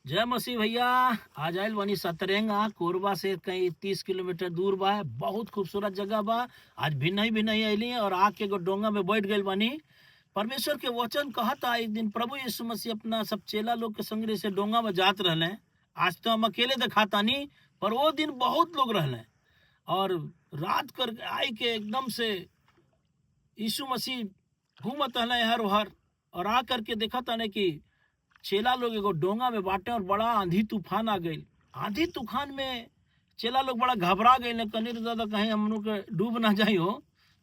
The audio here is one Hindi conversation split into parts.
जय मसीह भैया। आज आयल बनी सतरंगा कोरबा से कहीं 30 किलोमीटर दूर बा। बहुत खूबसूरत जगह बा। आज भिन्न ही अली और आके एगो डोंगा में बैठ गए बानी। परमेश्वर के वचन कहता एक दिन प्रभु यीशु मसीह अपना सब चेला लोग के संगे से डोंगा में जात रहले। आज तो हम अकेले दिखाता नहीं, पर वो दिन बहुत लोग रहले और रात कर आई के एकदम से यीशु मसीह घूमत रहले हर हर और आ करके देखा था कि चेला लोग एगो डोंगा में बाटे और बड़ा आंधी तूफान आ गई। आंधी तूफान में चेला लोग बड़ा घबरा गए, कहीं ज्यादा कहीं हम लोग के डूब ना जाई हो।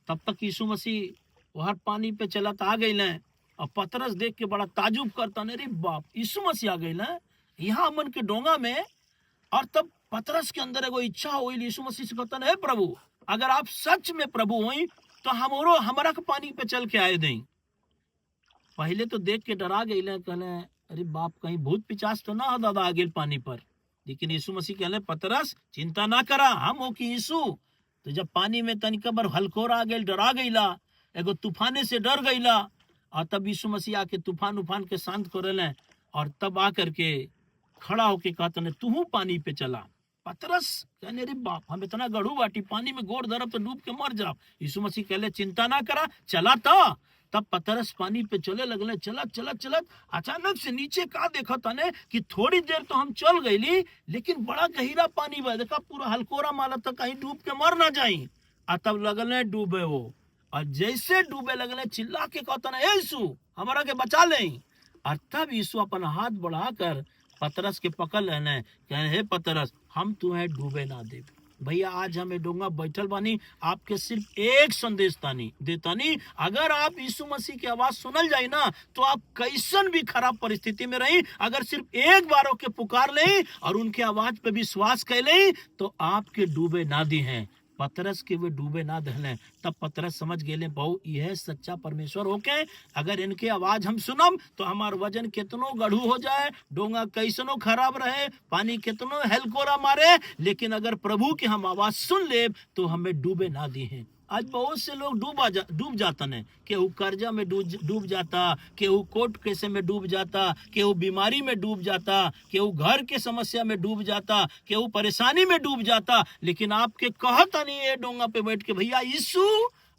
तब तक यीशु मसीह वहां पानी पे चलत आ गई और पतरस देख के बड़ा ताजुब करता ने, अरे बाप यीशु मसीह आ गई यहाँ अमन के डोंगा में। और तब पतरस के अंदर एगो इच्छा हुई, यीशु मसीह से कहता है प्रभु अगर आप सच में प्रभु हुई तो हमारा के पानी पे चल के आए दें। पहले तो देख के डरा गई, कहले अरे बाप कहीं भूत पिचास तो ना हो दादा आ गेल पानी पर। लेकिन यीशु मसीह कहले पतरस चिंता ना करा, हम हो कि यीशु। तो जब पानी में तनिक बार हलकोरा आ गेल, डरा गईला, एगो तूफाने से डर गईला, और तब यीशु मसीह आके तूफान उफान के शांत करेले और तब आकर के खड़ा होके कहता ने तू पानी पे चला। पतरस कहने अरे बाप हम इतना गढ़ू बाटी, पानी में गोड़ धरब तो डूब के मर जाब। यीशु मसीह कहले चिंता ना करा, चला तो। तब पतरस पानी पे चले लगले, चलत चलत चलत अचानक से नीचे का देखा तने कि थोड़ी देर तो हम चल गईली, लेकिन बड़ा गहरा पानी बा। देखा पूरा हलकोरा माला तक कहीं डूब के मर ना जाई। आ तब लगले डूबे वो, और जैसे डूबे लगले चिल्ला के कहता ना यीशु हमारा के बचा ले। और तब यीशु अपन हाथ बढ़ाकर पतरस के पकड़ लेने, कहे हे पतरस हम तुम्हें डूबे ना दे। भैया आज हमें डोंगा बैठल बानी, आपके सिर्फ एक संदेश देतानी, अगर आप यीशु मसीह की आवाज सुनल जाए ना तो आप कैसन भी खराब परिस्थिति में रही, अगर सिर्फ एक बार के पुकार ले और उनके आवाज पे विश्वास कर ले तो आपके डूबे ना दी हैं। पतरस के वे डूबे ना दहले। तब पतरस समझ गए बहु यह सच्चा परमेश्वर होके अगर इनके आवाज हम सुनम तो हमार वजन कितनो गढ़ू हो जाए, डोंगा कैसनो खराब रहे, पानी कितनो हेलकोरा मारे, लेकिन अगर प्रभु की हम आवाज सुन ले तो हमें डूबे ना दी हैं। आज बहुत से लोग डूब जाता है, केहू कर्जा में डूब जाता, केहू कोर्ट केसे में डूब जाता, केहू बीमारी में डूब जाता, केहू घर के समस्या में डूब जाता, केहू परेशानी में डूब जाता। लेकिन आपके कहता नहीं है डोंगा पे बैठ के भैया यीशु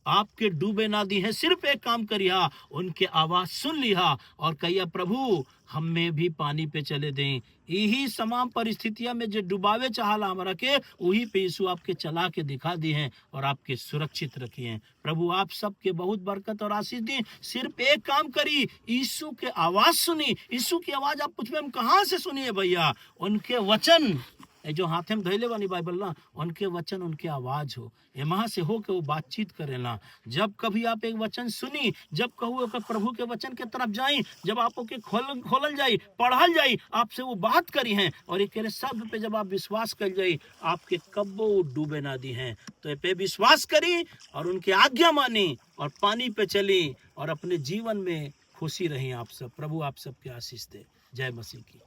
आपके डूबे ना दी है। सिर्फ एक काम करिया, उनके आवाज सुन लिया और कहिया प्रभु हमें भी पानी पे चले दें। यही तमाम परिस्थितियां में जो डुबावे चाहला हमारा के, वही पे यीशु आपके चला के दिखा दी हैं और आपके सुरक्षित रखी हैं। प्रभु आप सबके बहुत बरकत और आशीष दी। सिर्फ एक काम करी, यीशु के आवाज सुनी। यीशु की आवाज आप पूछ में हम कहाँ से सुनिए भैया, उनके वचन जो हाथे में धैले वाली बाइबल ना, उनके वचन उनके आवाज हो वहां से हो के वो बातचीत करेला। जब कभी आप एक वचन सुनी, जब कहू प्रभु के वचन के तरफ जाई, जब आप ओके खोलल जाई, पढ़ल जाई, आपसे वो बात करी हैं और एक शब्द पे जब आप विश्वास कर जाई, आपके कब्बो डूबे ना दी हैं। तो ये पे विश्वास करी और उनकी आज्ञा मानी और पानी पे चली और अपने जीवन में खुशी रही। आप सब प्रभु आप सबके आशीष दे। जय मसीह की।